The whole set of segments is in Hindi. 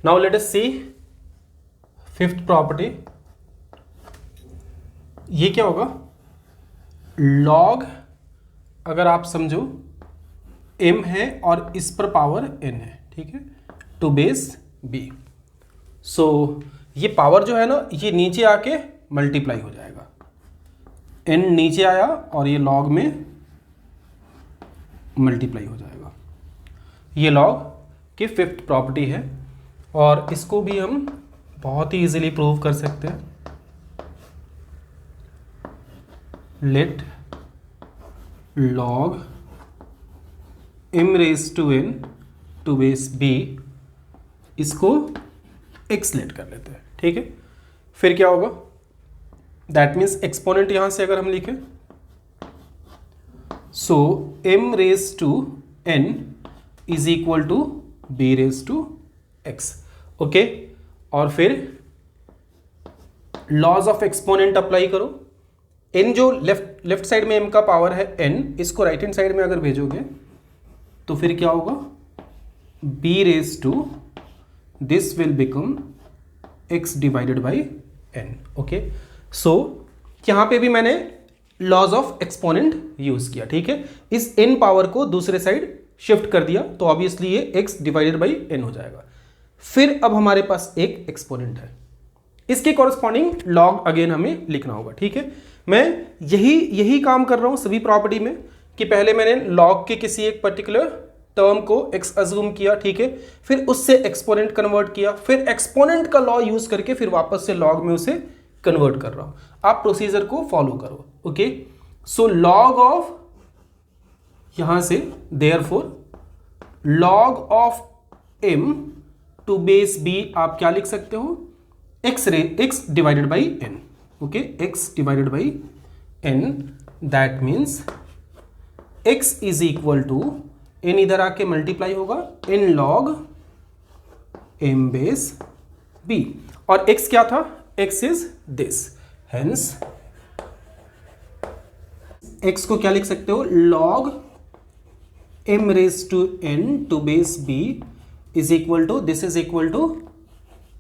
Now let us C fifth property. ये क्या होगा, लॉग अगर आप समझो m है और इस पर पावर n है, ठीक है, टू बेस b। सो ये पावर जो है ना ये नीचे आके मल्टीप्लाई हो जाएगा, n नीचे आया और ये लॉग में मल्टीप्लाई हो जाएगा। ये लॉग की फिफ्थ प्रॉपर्टी है और इसको भी हम बहुत ही इजीली प्रूव कर सकते हैं। Let log m raise to n to base b, इसको x लेट कर लेते हैं, ठीक है। फिर क्या होगा, दैट मीन्स एक्सपोनेंट यहां से अगर हम लिखें, so m raise to n is equal to b raise to x, okay. और फिर लॉज ऑफ एक्सपोनेंट अप्लाई करो। n जो लेफ्ट साइड में m का पावर है n, इसको राइट हैंड साइड में अगर भेजोगे तो फिर क्या होगा, b raise to this will become x divided by n, okay. So यहां पे भी मैंने लॉज ऑफ एक्सपोनेंट यूज किया, ठीक है। इस n पावर को दूसरे साइड शिफ्ट कर दिया तो ऑब्वियसली ये x डिवाइडेड बाई n हो जाएगा। फिर अब हमारे पास एक एक्सपोनेंट है, इसके कॉरस्पॉन्डिंग लॉग अगेन हमें लिखना होगा, ठीक है। मैं यही काम कर रहा हूं सभी प्रॉपर्टी में कि पहले मैंने लॉग के किसी एक पर्टिकुलर टर्म को x अज्यूम किया, ठीक है, फिर उससे एक्सपोनेंट कन्वर्ट किया, फिर एक्सपोनेंट का लॉ यूज करके फिर वापस से लॉग में उसे कन्वर्ट कर रहा हूं। आप प्रोसीजर को फॉलो करो, ओके। सो लॉग ऑफ, यहां से therefore log of m to base b आप क्या लिख सकते हो, x divided by n, okay, x divided by n, that means x is equal to, n इधर आके मल्टीप्लाई होगा, n log m base b, और x क्या था, x is this, hence x को क्या लिख सकते हो, log m raise to n to base b is equal to, this is equal to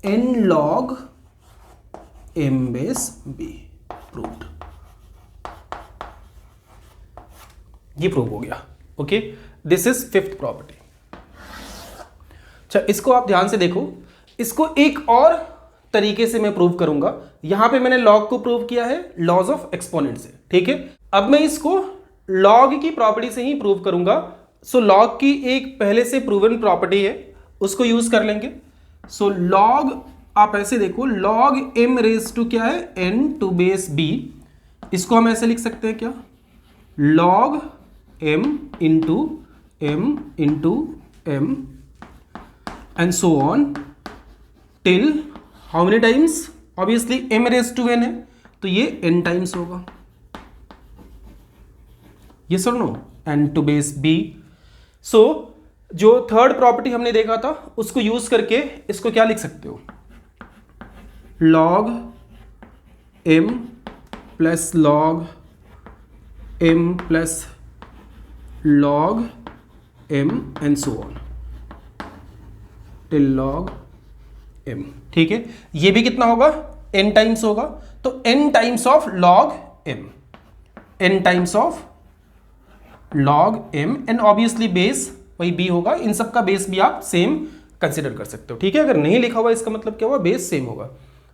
n log m base b, proved. ये प्रूव हो गया, okay. This is fifth property. अच्छा, इसको आप ध्यान से देखो, इसको एक और तरीके से मैं प्रूव करूंगा। यहां पे मैंने लॉग को प्रूव किया है लॉज ऑफ एक्सपोनेंट से, ठीक है। अब मैं इसको लॉग की प्रॉपर्टी से ही प्रूव करूंगा। सो लॉग की एक पहले से प्रूवन प्रॉपर्टी है, उसको यूज कर लेंगे। सो लॉग आप ऐसे देखो, लॉग m रेज टू क्या है, n टू बेस b, इसको हम ऐसे लिख सकते हैं क्या, log m into m and so on till how many times, obviously m raise to n है तो ये n टाइम्स होगा, ये sir no, n to base b। So जो थर्ड प्रॉपर्टी हमने देखा था उसको यूज करके इसको क्या लिख सकते हो, log m plus log m plus log m and so on till log m, ठीक है। ये भी कितना होगा, n टाइम्स होगा, तो n times of log m, n times of log m and obviously base वही b होगा। इन सब का बेस भी आप सेम कंसिडर कर सकते हो, ठीक है। अगर नहीं लिखा हुआ इसका मतलब क्या हुआ, बेस सेम होगा।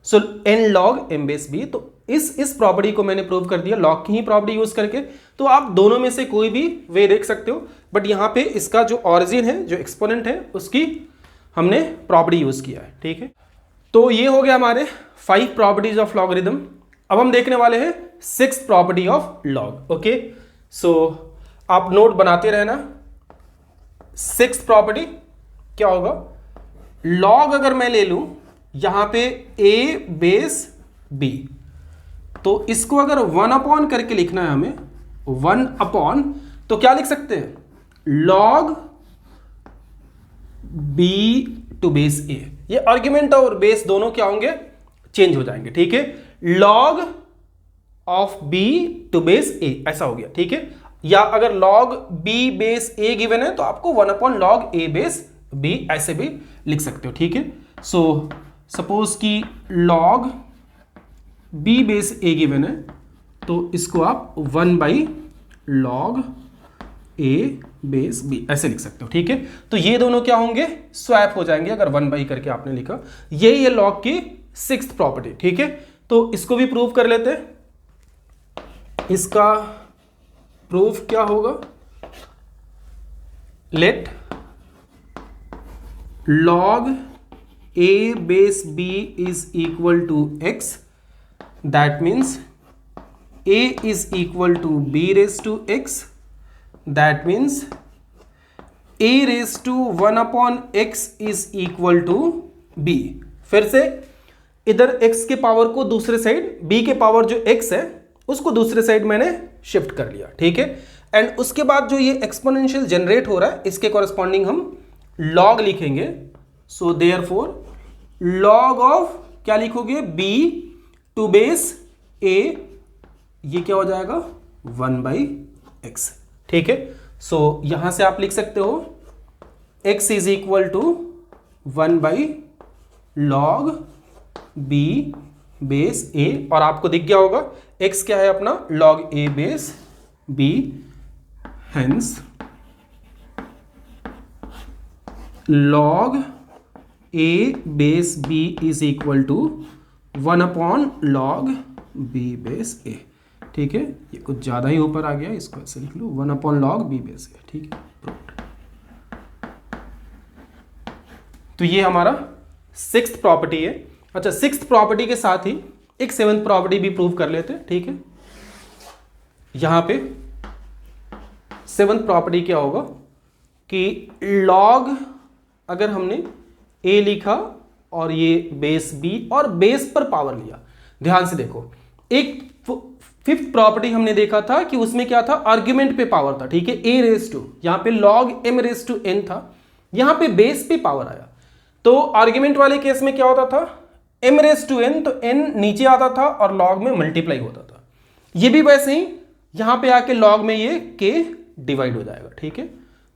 सो n log m base b, तो इस प्रॉपर्टी को मैंने प्रूव कर दिया लॉग की ही प्रॉपर्टी यूज करके। तो आप दोनों में से कोई भी वे देख सकते हो, बट यहां पे इसका जो ऑरिजिन है, जो एक्सपोनेंट है, उसकी हमने प्रॉपर्टी यूज किया है, ठीक है। तो ये हो गया हमारे 5 प्रॉपर्टीज ऑफ लॉगरिथम। अब हम देखने वाले हैं 6th property of log, okay. So आप नोट बनाते रहना। 6th प्रॉपर्टी क्या होगा, लॉग अगर मैं ले लूं यहां पे a बेस b, तो इसको अगर 1 अपॉन करके लिखना है हमें, 1 अपॉन, तो क्या लिख सकते हैं, log b to base a। ये आर्ग्यूमेंट और बेस दोनों क्या होंगे, चेंज हो जाएंगे, ठीक है। log of b to base a ऐसा हो गया, ठीक है। या अगर log b base a given है तो आपको 1 upon log a base b ऐसे भी लिख सकते हो, ठीक है। सो सपोज कि log b base a given है, तो इसको आप 1/log a बेस b ऐसे लिख सकते हो, ठीक है। तो ये दोनों क्या होंगे, स्वैप हो जाएंगे अगर 1/ करके आपने लिखा। यही है लॉग की 6th प्रॉपर्टी, ठीक है। तो इसको भी प्रूव कर लेते हैं। इसका प्रूफ क्या होगा, late log a base b is equal to x, that means a is equal to b raised to x, that means a raised to 1/x is equal to b। फिर से इधर x के पावर को दूसरे साइड, b के पावर जो x है उसको दूसरे साइड मैंने शिफ्ट कर लिया, ठीक है। एंड उसके बाद जो ये एक्सपोनेंशियल जनरेट हो रहा है इसके कॉरेस्पॉन्डिंग हम log लिखेंगे। सो देयरफॉर log ऑफ क्या लिखोगे, b टू बेस a, ये क्या हो जाएगा 1/x, ठीक है। सो यहां से आप लिख सकते हो x is equal to 1/log b base a, और आपको दिख गया होगा x क्या है अपना log a base b, hence log a base b is equal to 1/log b base a, ठीक है। ये कुछ ज़्यादा ही ऊपर आ गया, इसको ऐसे लिख लो 1/log b बेस a, ठीक है। तो ये हमारा 6th प्रॉपर्टी है। अच्छा, 6th प्रॉपर्टी के साथ ही एक 7th प्रॉपर्टी भी प्रूव कर लेते हैं, ठीक है। यहां पे 7th प्रॉपर्टी क्या होगा कि log, अगर हमने a लिखा और ये बेस b और बेस पर पावर लिया, ध्यान से देखो, एक 5th प्रॉपर्टी हमने देखा था कि उसमें क्या था, आर्ग्यूमेंट पे पावर था, ठीक है, a रेस टू, यहां पे log m raise to n था, यहां पे बेस पे पावर आया। तो आर्ग्यूमेंट वाले केस में क्या होता था, m रेस टू n, तो n नीचे आता था और log में मल्टीप्लाई होता था। ये भी वैसे ही यहां पे आके log में ये k डिवाइड हो जाएगा, ठीक है।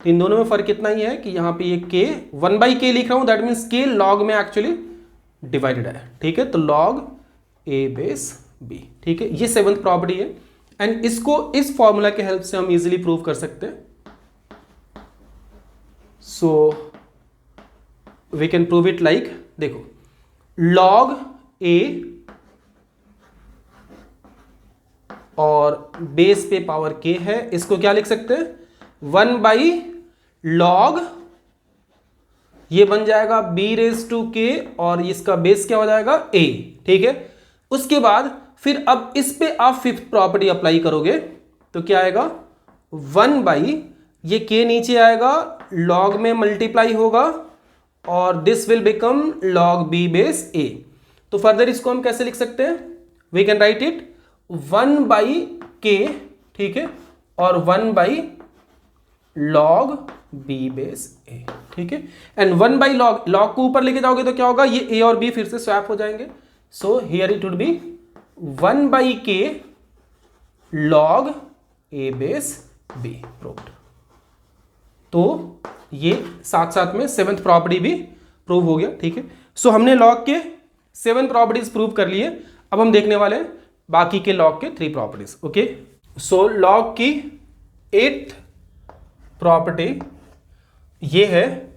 तो इन दोनों में फर्क इतना ही है कि यहाँ पे ये k 1/k लिख रहा हूं, दैट मीन्स k log में एक्चुअली डिवाइडेड है, ठीक है। तो log a बेस b, ठीक है। ये 7th प्रॉपर्टी है एंड इसको इस फॉर्मूला के हेल्प से हम इजीली प्रूव कर सकते हैं। So we can prove it like, देखो log a और बेस पे पावर k है, इसको क्या लिख सकते हैं 1/log, ये बन जाएगा b रेज टू k और इसका बेस क्या हो जाएगा a, ठीक है। उसके बाद फिर अब इस पे आप 5th प्रॉपर्टी अप्लाई करोगे तो क्या आएगा 1/, ये k नीचे आएगा, log में मल्टीप्लाई होगा और this will become log b base a। तो फर्दर इसको हम कैसे लिख सकते हैं, we can right it 1/k, ठीक है, और 1/log b बेस a, ठीक है। एंड 1/log, log को ऊपर लेके जाओगे तो क्या होगा, ये a और b फिर से स्वैप हो जाएंगे। So here it would be 1/k log a base b proved. तो ये साथ साथ में 7th प्रॉपर्टी भी प्रूव हो गया, ठीक है। सो हमने log के 7 प्रॉपर्टीज प्रूव कर लिए। अब हम देखने वाले हैं बाकी के log के 3 प्रॉपर्टीज, ओके। सो log की 8th प्रॉपर्टी ये है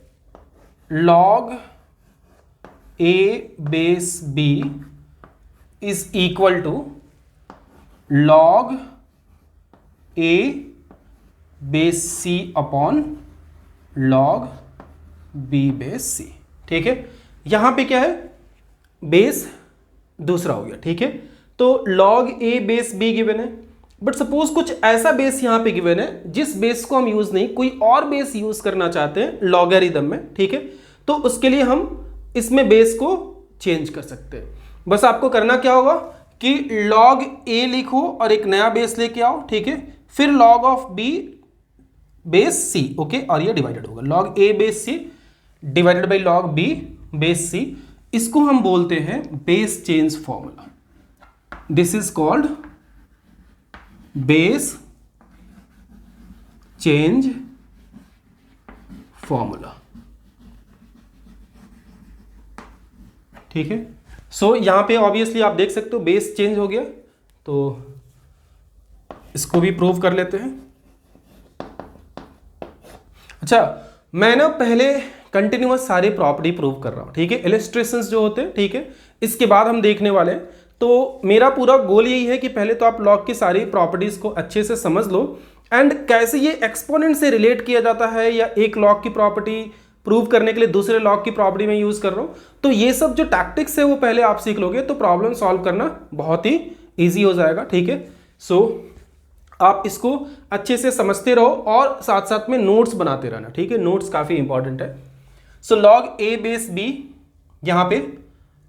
log a base b is equal to log a base c upon log b base c, ठीक है। यहां पे क्या है, बेस दूसरा हो गया, ठीक है। तो log a base b given है, बट सपोज कुछ ऐसा बेस यहां पे गिवन है जिस बेस को हम यूज नहीं, कोई और बेस यूज करना चाहते हैं लॉगरिथम में, ठीक है। तो उसके लिए हम इसमें बेस को चेंज कर सकते हैं। बस आपको करना क्या होगा कि log a लिखो और एक नया बेस लेके आओ, ठीक है। फिर log of b base c, okay, और ये डिवाइडेड होगा log a base c divided by log b base c। इसको हम बोलते हैं base change formula. This is called base change formula. ठीक है। सो यहाँ पे ऑब्वियसली आप देख सकते हो बेस चेंज हो गया, तो इसको भी प्रूव कर लेते हैं। अच्छा, मैं ना पहले कंटिन्यूअस सारे प्रॉपर्टी प्रूव कर रहा हूँ, ठीक है, इलस्ट्रेशंस जो होते हैं, ठीक है, इसके बाद हम देखने वाले हैं। तो मेरा पूरा गोल यही है कि पहले तो आप लॉग की सारी प्रॉपर्टीज को अच्छे से समझ लो एंड कैसे ये एक्सपोनेंट से रिलेट किया जाता है, या एक लॉग की प्रॉपर्टी प्रूव करने के लिए दूसरे लॉग की प्रॉपर्टी में यूज कर रहा हूँ। तो ये सब जो टैक्टिक्स है वो पहले आप सीख लोगे तो प्रॉब्लम सॉल्व करना बहुत ही ईजी हो जाएगा, ठीक है। सो आप इसको अच्छे से समझते रहो और साथ साथ में नोट्स बनाते रहना, ठीक है, नोट्स काफी इंपॉर्टेंट है। सो लॉग ए बेस बी, यहां पे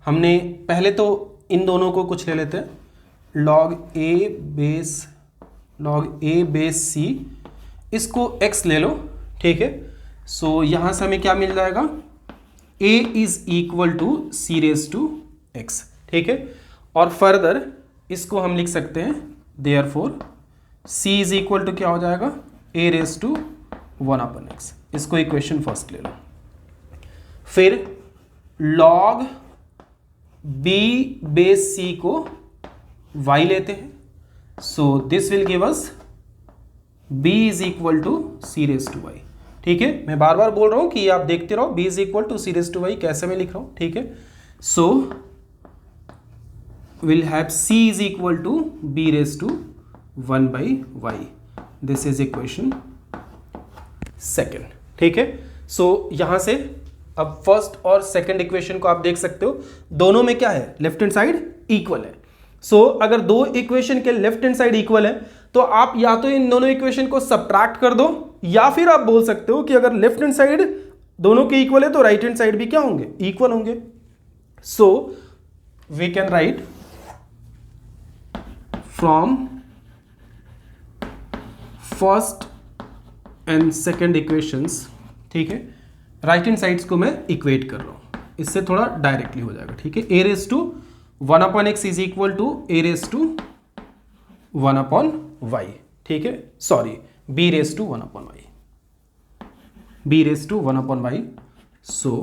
हमने पहले तो इन दोनों को कुछ ले लेते हैं, लॉग ए बेस सी, इसको x ले लो, ठीक है। सो यहां से हमें क्या मिल जाएगा, a is equal to C raise to x, ठीक है। और फर्दर इसको हम लिख सकते हैं therefore c is equal to क्या हो जाएगा, a रेस टू 1/x। इसको इक्वेशन फर्स्ट ले लो। फिर log b बेस c को y लेते हैं, so this will give us b is equal to C raise to y, ठीक है। मैं बार बार बोल रहा हूं कि आप देखते रहो, b is equal to C raise to y कैसे मैं लिख रहा हूं, ठीक है। So will have c is equal to b raise to 1/y, this is equation second, ठीक है। सो यहां से अब फर्स्ट और सेकंड इक्वेशन को आप देख सकते हो, दोनों में क्या है, लेफ्ट हैंड साइड इक्वल है। सो अगर दो इक्वेशन के लेफ्ट हैंड साइड इक्वल है तो आप या तो इन दोनों इक्वेशन को सब्ट्रैक्ट कर दो, या फिर आप बोल सकते हो कि अगर लेफ्ट हैंड साइड दोनों के इक्वल है तो राइट हैंड साइड भी क्या होंगे, इक्वल होंगे। So we can write from first and second equations, ठीक है, राइट हैंड साइड्स को मैं इक्वेट कर रहा हूं, इससे थोड़ा डायरेक्टली हो जाएगा, ठीक है। a raise to 1/x is equal to a raise to 1/y, ठीक है, sorry b raise to 1/y, b raise to 1/y। So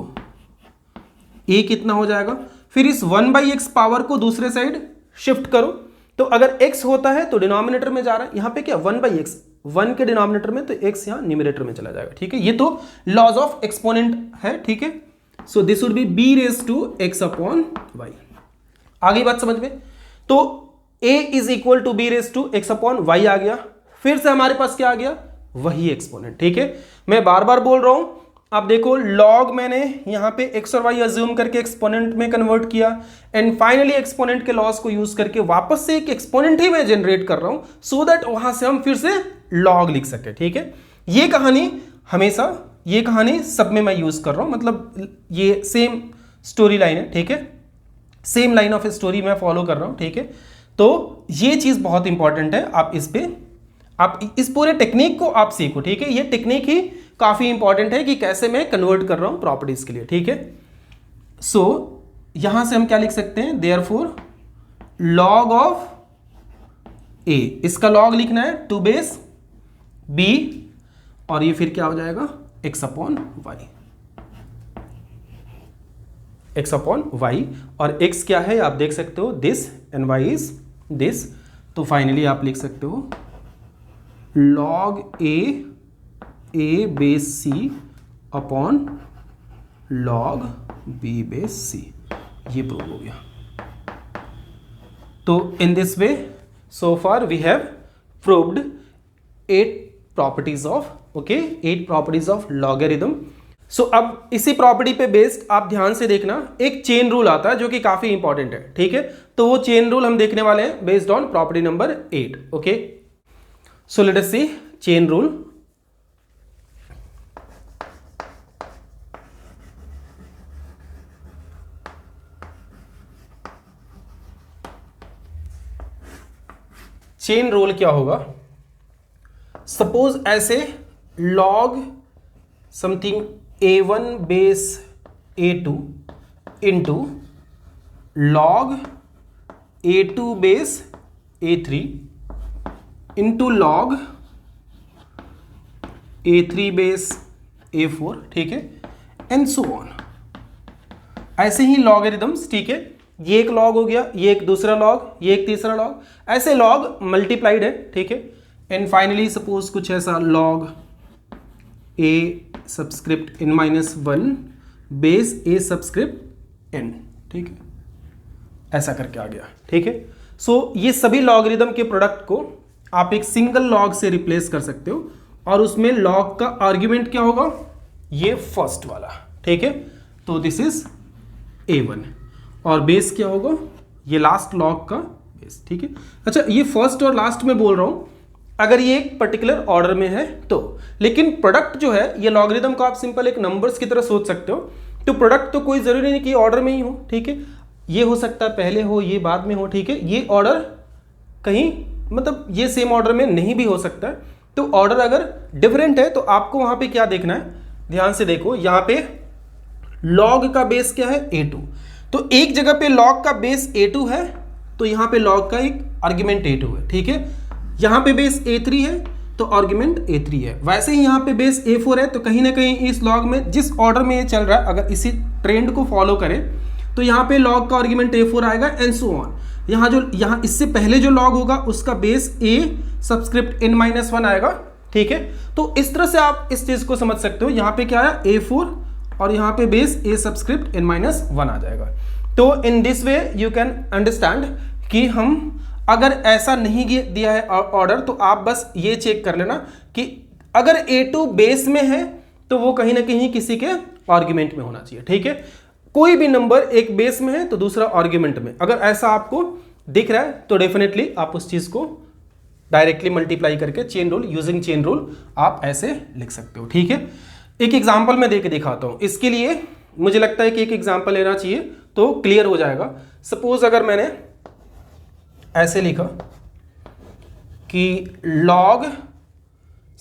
a कितना हो जाएगा, फिर इस 1/x पावर को दूसरे साइड शिफ्ट करो, तो अगर x होता है तो डिनोमिनेटर में जा रहा है, यहां पे क्या 1/x, 1 के डिनोमिनेटर में, तो x यहां न्यूमरेटर में चला जाएगा, ठीक है। ये तो लॉज ऑफ एक्सपोनेंट है, ठीक है। So this would be b raise to x/y। आगे बात समझ में, तो a is equal to b raise to x/y आ गया, फिर से हमारे पास क्या आ गया, वही एक्सपोनेंट, ठीक है। मैं बार बार बोल रहा हूं, आप देखो लॉग मैंने यहां पे x और y अज्यूम करके एक्सपोनेंट में कन्वर्ट किया एंड फाइनली एक्सपोनेंट के लॉस को यूज करके वापस से एक एक्सपोनेंट ही मैं जनरेट कर रहा हूं, सो दैट वहां से हम फिर से लॉग लिख सके, ठीक है। ये कहानी हमेशा, ये कहानी सब में मैं यूज कर रहा हूं, मतलब ये सेम स्टोरी लाइन है, ठीक है, सेम लाइन ऑफ स्टोरी मैं फॉलो कर रहा हूं, ठीक है। तो ये चीज बहुत इंपॉर्टेंट है, आप इस पे, आप इस पूरे टेक्निक को आप सीखो, ठीक है। ये टेक्निक ही काफी इंपॉर्टेंट है कि कैसे मैं कन्वर्ट कर रहा हूं प्रॉपर्टीज के लिए, ठीक है। सो यहां से हम क्या लिख सकते हैं, देयरफॉर लॉग ऑफ a, इसका लॉग लिखना है 2 बेस b, और ये फिर क्या हो जाएगा x/y, x/y, और x क्या है आप देख सकते हो this and y is this, तो फाइनली आप लिख सकते हो log a base c upon log b base c, ये प्रूव हो गया। तो in this way so far we have proved 8 properties of, okay, 8 properties of logarithm। So अब इसी प्रॉपर्टी पे बेस्ड आप ध्यान से देखना, एक चेन रूल आता है जो कि काफी इंपॉर्टेंट है, ठीक है। तो वो चेन रूल हम देखने वाले हैं based on property number 8, okay. So let us see chain rule. Chain rule क्या होगा, सपोज ऐसे log something a1 base a2 into log a2 base a3 into log a3 base a4, ठीक है, एंड सो ऑन। ऐसे ही लॉगरिदम्स, ठीक है, ये एक लॉग हो गया, ये एक दूसरा लॉग, ये एक तीसरा लॉग, ऐसे लॉग मल्टीप्लाइड है, ठीक है। एंड फाइनली सपोज कुछ ऐसा लॉग ए सबस्क्रिप्ट n माइनस 1 बेस ए सबस्क्रिप्ट n, ठीक है, ऐसा करके आ गया, ठीक है। सो ये सभी लॉगरिदम के प्रोडक्ट को आप एक सिंगल लॉग से रिप्लेस कर सकते हो और उसमें लॉग का आर्ग्यूमेंट क्या होगा, ये फर्स्ट वाला, ठीक है। तो दिस इज a1 और बेस क्या होगा, ये लास्ट लॉग का बेस, ठीक है। अच्छा, ये फर्स्ट और लास्ट में बोल रहा हूं अगर ये एक पर्टिकुलर ऑर्डर में है तो, लेकिन प्रोडक्ट जो है ये लॉगरिदम को आप सिंपल एक नंबर्स की तरह सोच सकते हो। तो प्रोडक्ट तो कोई जरूरी नहीं कि ऑर्डर में ही हो, ठीक है, ये हो सकता है पहले हो, ये बाद में हो, ठीक है। ये ऑर्डर कहीं मतलब ये सेम ऑर्डर में नहीं भी हो सकता है। तो ऑर्डर अगर डिफरेंट है तो आपको वहां पे क्या देखना है, ध्यान से देखो, यहां पे लॉग का बेस क्या है, a2। तो एक जगह पे लॉग का बेस a2 है तो यहां पे लॉग का एक आर्ग्यूमेंट a2 है, ठीक है। यहां पे बेस a3 है तो आर्ग्यूमेंट a3 है। वैसे ही यहां पे बेस a4 है तो कहीं ना कहीं इस लॉग में जिस ऑर्डर में ये चल रहा है अगर इसी ट्रेंड को फॉलो करें तो यहां पे लॉग का आर्ग्यूमेंट a4 आएगा एंड सो ऑन। यहां इससे पहले जो लॉग होगा उसका base a subscript n minus 1 आएगा, ठीक है। तो इस तरह से आप इस चीज को समझ सकते हो। यहां पे क्या आया, a4 और यहां पे base a subscript n minus 1 आ जाएगा। तो in this way you can understand कि हम अगर ऐसा नहीं दिया है ऑर्डर तो आप बस ये चेक कर लेना कि अगर a2 बेस में है तो वो कहीं ना कहीं किसी के आर्ग्यूमेंट में होना चाहिए, ठीक है। कोई भी नंबर एक बेस में है तो दूसरा आर्ग्यूमेंट में, अगर ऐसा आपको दिख रहा है तो डेफिनेटली आप उस चीज को डायरेक्टली मल्टीप्लाई करके chain rule, using chain rule आप ऐसे लिख सकते हो, ठीक है। एक एग्जांपल मैं देके दिखाता हूं। इसके लिए मुझे लगता है कि एक एग्जांपल लेना चाहिए तो क्लियर हो जाएगा। सपोज अगर मैंने ऐसे लिखा कि लॉग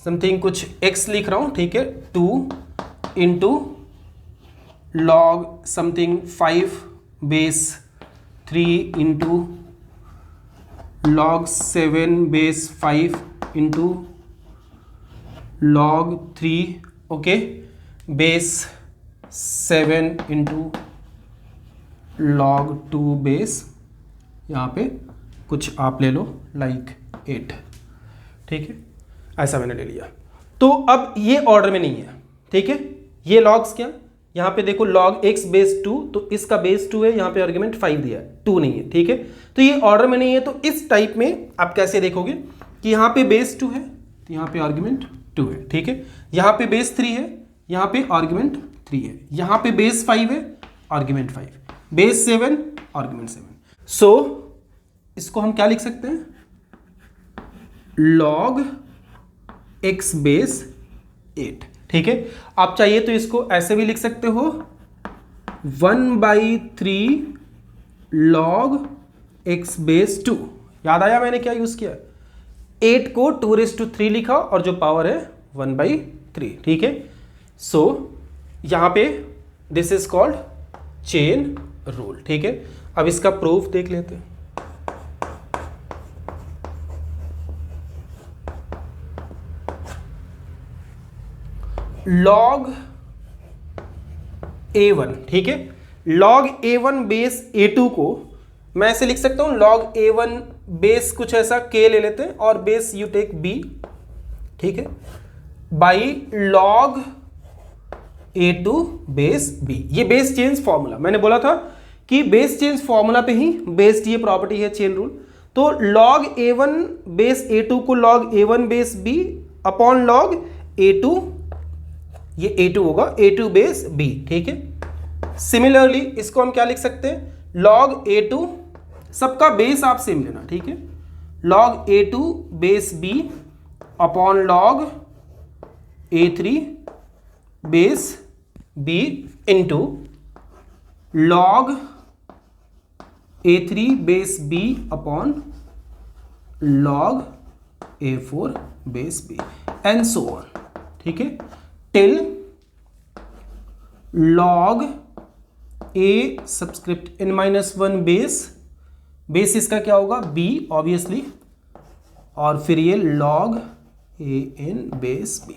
समथिंग कुछ x लिख रहा हूं, ठीक है, 2 into log something 5 base 3 into log 7 base 5 into log 3 okay base 7 into log 2 base, यहाँ पे कुछ आप ले लो लाइक 8, ठीक है, ऐसा मैंने ले लिया। तो अब ये ऑर्डर में नहीं है, ठीक है। ये लॉग्स क्या, यहाँ पे देखो लॉग x बेस 2 तो इसका बेस 2 है, यहाँ पे आर्ग्यूमेंट 5 दिया है, 2 नहीं है, ठीक है। तो ये ऑर्डर में नहीं है। तो इस टाइप में आप कैसे देखोगे कि यहाँ पे बेस 2 है तो यहाँ पे आर्ग्यूमेंट 2 है, ठीक है। यहाँ पे बेस 3 है, यहाँ पे आर्ग्यूमेंट 3 है। यहाँ पे बेस 5 है, आर्ग्यूमेंट 5, बेस 7 आर्ग्यूमेंट 7। सो इसको हम क्या लिख सकते हैं, लॉग x बेस 8, ठीक है। आप चाहिए तो इसको ऐसे भी लिख सकते हो 1/3 लॉग x बेस 2। याद आया मैंने क्या यूज किया, 8 को 2�3 लिखा और जो पावर है 1/3, ठीक है। सो यहां पे this is called chain rule, ठीक है। अब इसका प्रूफ देख लेते हैं। लॉग a1, ठीक है, लॉग a1 बेस a2 को मैं ऐसे लिख सकता हूं, लॉग a1 बेस कुछ ऐसा k ले लेते हैं और बेस यू टेक b, ठीक है, by log a2 base b। ये बेस चेंज फॉर्मूला मैंने बोला था कि बेस चेंज फॉर्मूला पे ही बेस्ड ये प्रॉपर्टी है चेन रूल। तो लॉग a1 बेस a2 को log a1 base b upon log a2, ये a2 होगा a2 बेस b, ठीक है। सिमिलरली इसको हम क्या लिख सकते हैं, लॉग a2, सबका बेस आप सेम लेना, ठीक है, log a2 base b upon log a3 base b into log a3 base b upon log a4 base b and so on, ठीक है, till log a subscript n-1 base इसका क्या होगा b ऑब्वियसली, और फिर ये लॉग an बेस b।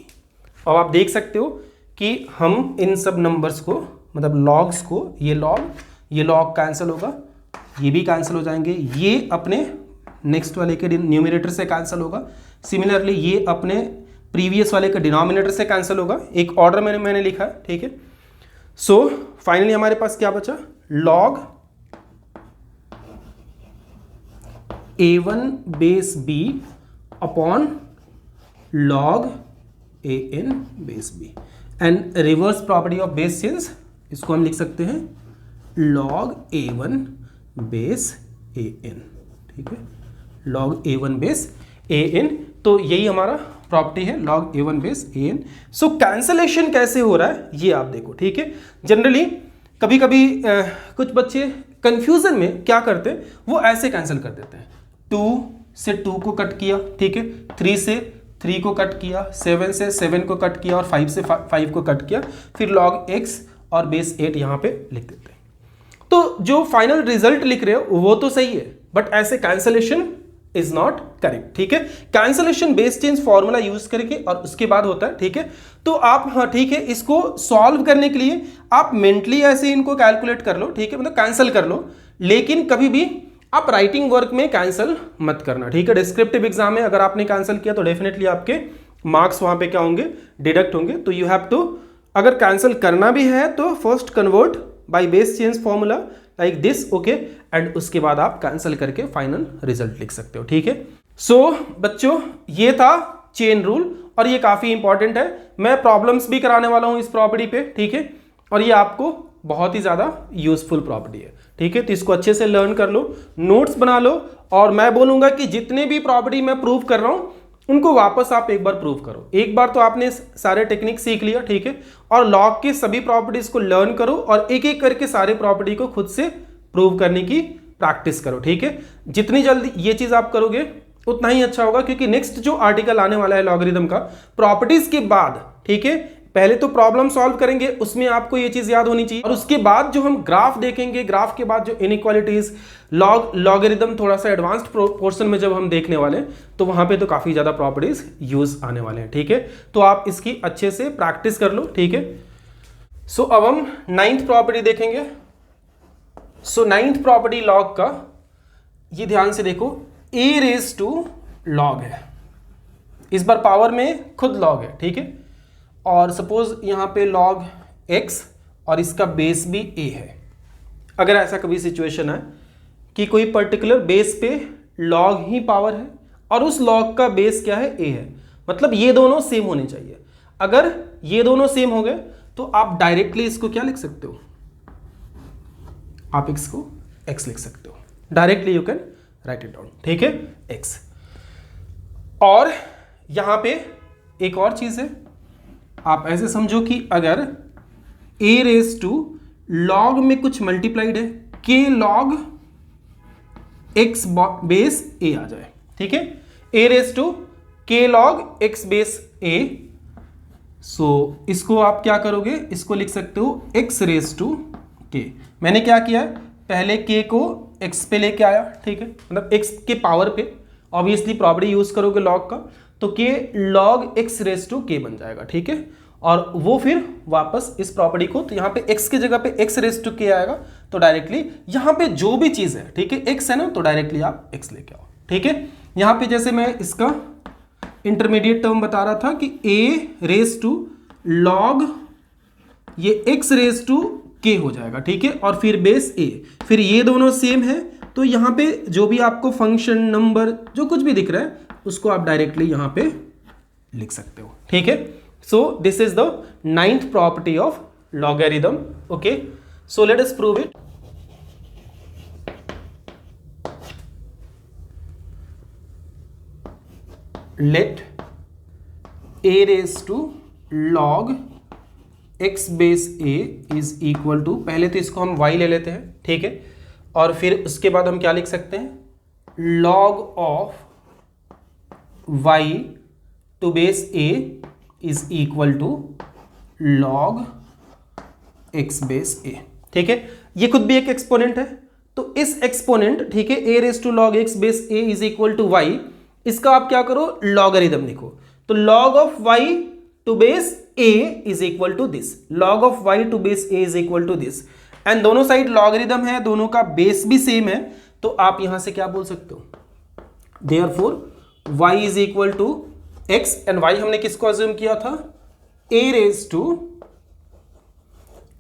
अब आप देख सकते हो कि हम इन सब नंबर्स को मतलब लॉग्स को, ये लॉग कैंसिल होगा, ये भी कैंसिल हो जाएंगे, ये अपने नेक्स्ट वाले के न्यूमरेटर से कैंसिल होगा, सिमिलरली ये अपने प्रीवियस वाले के डिनोमिनेटर से कैंसिल होगा। एक ऑर्डर मैंने लिखा है, ठीक है। सो फाइनली हमारे पास क्या बचा, log a1 base b upon log an base b and reverse property of base change, इसको हम लिख सकते हैं लॉग a1 बेस an, ठीक है, लॉग a1 बेस an। तो यही हमारा प्रॉपर्टी है log a1 base an। So cancellation कैसे हो रहा है ये आप देखो, ठीक है। जनरली कभी कभी कुछ बच्चे कंफ्यूजन में क्या करते हैं, वो ऐसे कैंसिल कर देते हैं, 2 से 2 को कट किया, ठीक है, 3 से 3 को कट किया, 7 से 7 को कट किया और 5 से 5 को कट किया, फिर log x और बेस 8 यहाँ पे लिख देते हैं। तो जो फाइनल रिजल्ट लिख रहे हो वो तो सही है, बट ऐसे कैंसलेशन इज नॉट करेक्ट, ठीक है। Cancellation base change formula use करके और उसके बाद होता है, ठीक है। तो आप, हाँ ठीक है, इसको सॉल्व करने के लिए आप मेंटली ऐसे इनको कैलकुलेट कर लो, ठीक है, मतलब कैंसिल कर लो, लेकिन कभी भी आप राइटिंग वर्क में कैंसिल मत करना, ठीक है। डिस्क्रिप्टिव एग्जाम में अगर आपने कैंसिल किया तो डेफिनेटली आपके मार्क्स वहां पे क्या होंगे, डिडक्ट होंगे। तो यू हैव टू, अगर कैंसिल करना भी है तो first convert by base change formula like this, okay, and उसके बाद आप कैंसिल करके फाइनल रिजल्ट लिख सकते हो, ठीक है। सो बच्चों ये था चेन रूल और ये काफी इंपॉर्टेंट है। मैं प्रॉब्लम्स भी कराने वाला हूं इस प्रॉपर्टी पे, ठीक है, और ये आपको बहुत ही ज्यादा यूजफुल प्रॉपर्टी है, ठीक है। तो इसको अच्छे से लर्न कर लो, नोट्स बना लो, और मैं बोलूंगा कि जितने भी प्रॉपर्टी मैं प्रूव कर रहा हूं उनको वापस आप एक बार प्रूव करो। एक बार तो आपने सारे टेक्निक सीख लिया, ठीक है, और लॉग के सभी प्रॉपर्टीज को लर्न करो और एक एक करके सारे प्रॉपर्टी को खुद से प्रूव करने की प्रैक्टिस करो, ठीक है। जितनी जल्दी ये चीज आप करोगे उतना ही अच्छा होगा, क्योंकि नेक्स्ट जो आर्टिकल आने वाला है लॉगरिथम का, प्रॉपर्टीज के बाद, ठीक है, पहले तो प्रॉब्लम सॉल्व करेंगे, उसमें आपको ये चीज याद होनी चाहिए, और उसके बाद जो हम ग्राफ देखेंगे, ग्राफ के बाद जो इनइक्वालिटीज, लॉगरिथम थोड़ा सा एडवांस्ड पोर्शन में जब हम देखने वाले हैं तो वहां पे तो काफी ज्यादा प्रॉपर्टीज यूज आने वाले हैं, ठीक है। तो आप इसकी अच्छे से प्रैक्टिस कर लो, ठीक है। सो अब हम 9th प्रॉपर्टी देखेंगे। सो 9th प्रॉपर्टी लॉग का, ये ध्यान से देखो, a रेज टू लॉग है, इस बार पावर में खुद लॉग है, ठीक है, और सपोज यहां पे log x और इसका बेस भी a है। अगर ऐसा कभी सिचुएशन है कि कोई पर्टिकुलर बेस पे log ही पावर है और उस log का बेस क्या है, a है, मतलब ये दोनों सेम होने चाहिए। अगर ये दोनों सेम हो गए तो आप डायरेक्टली इसको क्या लिख सकते हो, आप इसको x लिख सकते हो, directly you can write it down, ठीक है, x। और यहां पे एक और चीज है, आप ऐसे समझो कि अगर a रेज टू लॉग में कुछ मल्टीप्लाइड है, k log x base a आ जाए, ठीक है, a raise to k log x base a। So इसको आप क्या करोगे, इसको लिख सकते हो x रेज टू k। मैंने क्या किया है, पहले k को x पे लेके आया, ठीक है, मतलब x के पावर पे, ऑब्वियसली प्रॉपर्टी यूज करोगे लॉग का, तो k log x raise to k बन जाएगा, ठीक है। और वो फिर वापस इस प्रॉपर्टी को, तो यहाँ पे x की जगह पे x रेज टू k आएगा, तो डायरेक्टली यहाँ पे जो भी चीज है, ठीक है, x है ना, तो डायरेक्टली आप x लेके आओ, ठीक है। यहाँ पे जैसे मैं इसका इंटरमीडिएट टर्म बता रहा था कि a रेज टू log ये x रेज टू k हो जाएगा, ठीक है, और फिर बेस a, फिर ये दोनों सेम है, तो यहाँ पे जो भी आपको फंक्शन, नंबर, जो कुछ भी दिख रहा है उसको आप डायरेक्टली यहाँ पे लिख सकते हो, ठीक है। So this is the 9th property of logarithm, okay, so let us prove it. Let a raised to log x base a is equal to, पहले तो इसको हम y ले लेते हैं, ठीक है, और फिर उसके बाद हम क्या लिख सकते हैं, log of y to base a is equal to log x base a, ठीक है। ये खुद भी एक एक्सपोनेंट है, तो इस एक्सपोनेंट, ठीक है, a raise to log x base a is equal to y, इसका आप क्या करो, लॉगरिथम लिखो, तो log of y to base a is equal to this, log of y to base a is equal to this, and दोनों साइड लॉगरिदम है, दोनों का बेस भी सेम है, तो आप यहां से क्या बोल सकते हो, therefore y is equal to x, and y हमने किसको अज्यूम किया था, a raise to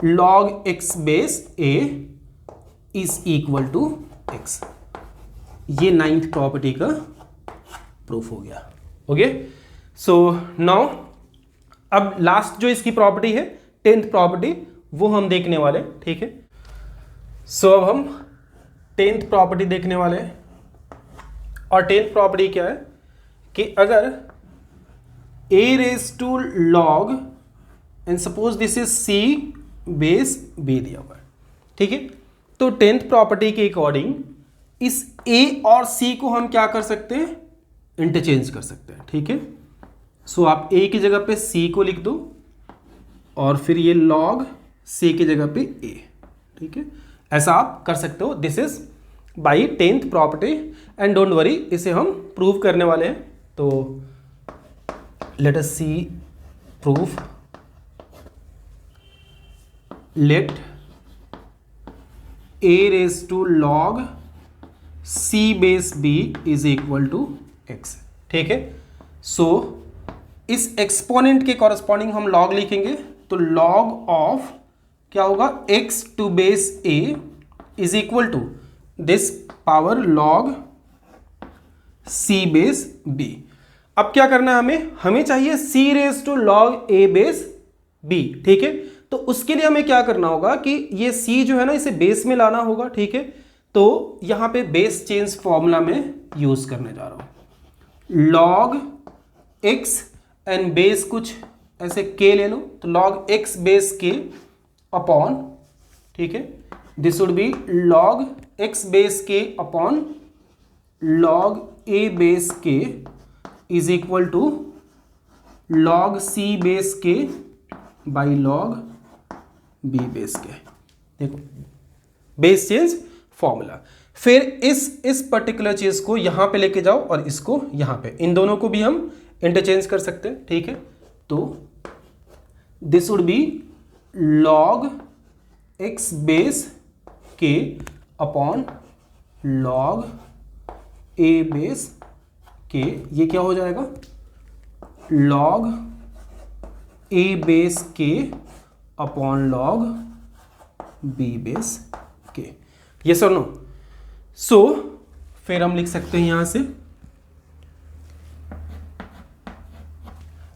log x base a is equal to x। ये 9th प्रॉपर्टी का प्रूफ हो गया। ओके, सो नाउ अब लास्ट जो इसकी प्रॉपर्टी है 10th प्रॉपर्टी, वो हम देखने वाले, ठीक है। सो अब हम 10th प्रॉपर्टी देखने वाले हैं, और 10th प्रॉपर्टी क्या है कि अगर a raise to log and suppose this is c base b दिया हुआ है, ठीक है, तो 10th प्रॉपर्टी के अकॉर्डिंग इस a और c को हम क्या कर सकते हैं, इंटरचेंज कर सकते हैं, ठीक है। सो आप a की जगह पे c को लिख दो, और फिर ये log c की जगह पे a, ठीक है, ऐसा आप कर सकते हो। This is by 10th property, and don't worry, इसे हम प्रूव करने वाले हैं। तो let us see proof, let a raise to log c base b is equal to x, ठीक है। सो इस एक्सपोनेंट के कॉरस्पॉन्डिंग हम log लिखेंगे, तो log ऑफ क्या होगा, x to base a is equal to this power log c base b। अब क्या करना है हमें चाहिए c raise to log a base b, ठीक है। तो उसके लिए हमें क्या करना होगा कि ये c जो है ना, इसे बेस में लाना होगा, ठीक है। तो यहां पे बेस चेंज फॉर्मूला में यूज करने जा रहा हूं, log x एंड बेस कुछ ऐसे k ले लो, तो log x base k upon, ठीक है, this would be log x base k upon log a base k is equal to log c base k by log b base k। देखो बेस चेंज फॉर्मूला, फिर इस पर्टिकुलर चीज को यहां पे लेके जाओ और इसको यहां पे, इन दोनों को भी हम इंटरचेंज कर सकते हैं, ठीक है। तो this would be log x base k upon log a base k, ये क्या हो जाएगा, log a base k upon log b base k, yes और नो। सो फिर हम लिख सकते हैं यहां से,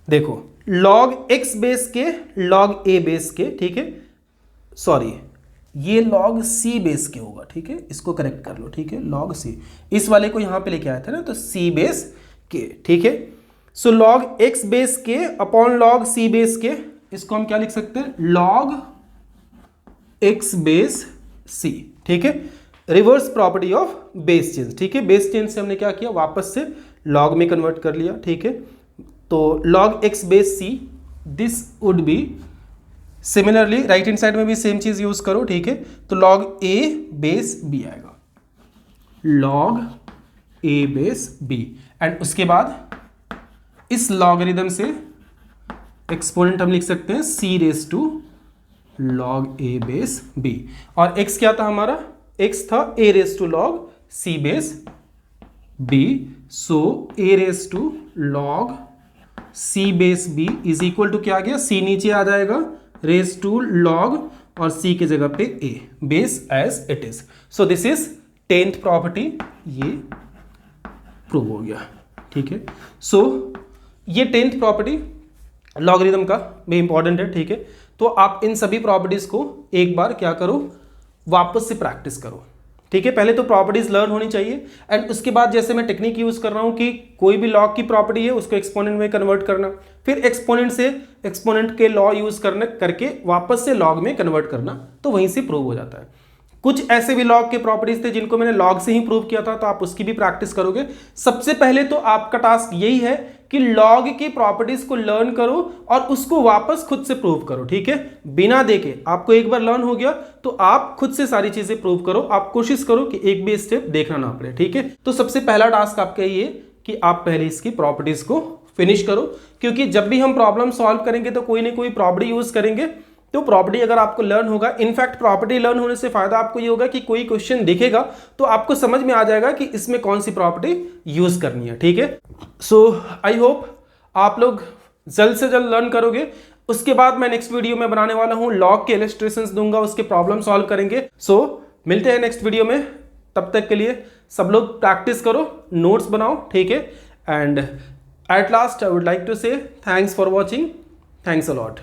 देखो log x बेस के log a बेस के, ठीक है, सॉरी ये log c बेस के होगा, ठीक है, इसको करेक्ट कर लो, ठीक है, log c, इस वाले को यहां पे लेके आया था ना, तो c बेस के, ठीक है। सो log x बेस के अपॉन log c बेस के, इसको हम क्या लिख सकते हैं, log x बेस c, ठीक है। Reverse property of base change, ठीक है, बेस चेंज से हमने क्या किया, वापस से log में कन्वर्ट कर लिया, ठीक है। तो log x base c, this would B similarly right hand side में भी सेम चीज यूज करो, ठीक है। तो log a बेस b आएगा, log a base b, and उसके बाद इस लॉगरिदम से एक्सपोनेंट हम लिख सकते हैं c raise to log a base b, और x क्या था हमारा, x था a raise to log c base b, so a raise to log c base b is equal to क्या आ गया, c नीचे आ जाएगा, रेज टू log और c की जगह पे a base as it is. So this is 10th property, ये प्रूव हो गया, ठीक है। सो ये 10th प्रॉपर्टी लॉगरिदम का भी इंपॉर्टेंट है, ठीक है। तो आप इन सभी प्रॉपर्टीज को एक बार क्या करो, वापस से प्रैक्टिस करो, ठीक है। पहले तो प्रॉपर्टीज लर्न होनी चाहिए, एंड उसके बाद जैसे मैं टेक्निक यूज कर रहा हूं कि कोई भी लॉग की प्रॉपर्टी है उसको एक्सपोनेंट में कन्वर्ट करना, फिर एक्सपोनेंट से एक्सपोनेंट के लॉ यूज करके वापस से लॉग में कन्वर्ट करना, तो वहीं से प्रूव हो जाता है। कुछ ऐसे भी लॉग के प्रॉपर्टीज थे जिनको मैंने लॉग से ही प्रूव किया था, तो आप उसकी भी प्रैक्टिस करोगे। सबसे पहले तो आपका टास्क यही है कि लॉग की प्रॉपर्टीज को लर्न करो और उसको वापस खुद से प्रूव करो, ठीक है, बिना देखे। आपको एक बार लर्न हो गया तो आप खुद से सारी चीजें प्रूव करो, आप कोशिश करो कि एक भी स्टेप देखना ना पड़े, ठीक है। तो सबसे पहला टास्क आपका ये कि आप पहले इसकी प्रॉपर्टीज को फिनिश करो, क्योंकि जब भी हम प्रॉब्लम सॉल्व करेंगे तो कोई ना कोई प्रॉपर्टी यूज करेंगे। तो प्रॉपर्टी अगर आपको लर्न होगा, इनफैक्ट प्रॉपर्टी लर्न होने से फायदा आपको ये होगा कि कोई क्वेश्चन दिखेगा तो आपको समझ में आ जाएगा कि इसमें कौन सी प्रॉपर्टी यूज करनी है, ठीक है। सो आई होप आप लोग जल्द से जल्द लर्न करोगे। उसके बाद मैं नेक्स्ट वीडियो में बनाने वाला हूं लॉग के इलस्ट्रेशंस दूंगा, उसके प्रॉब्लम सॉल्व करेंगे। सो मिलते हैं नेक्स्ट वीडियो में, तब तक के लिए सब लोग प्रैक्टिस करो, नोट्स बनाओ, ठीक है। And at last I would like to say thanks for watching, thanks a lot.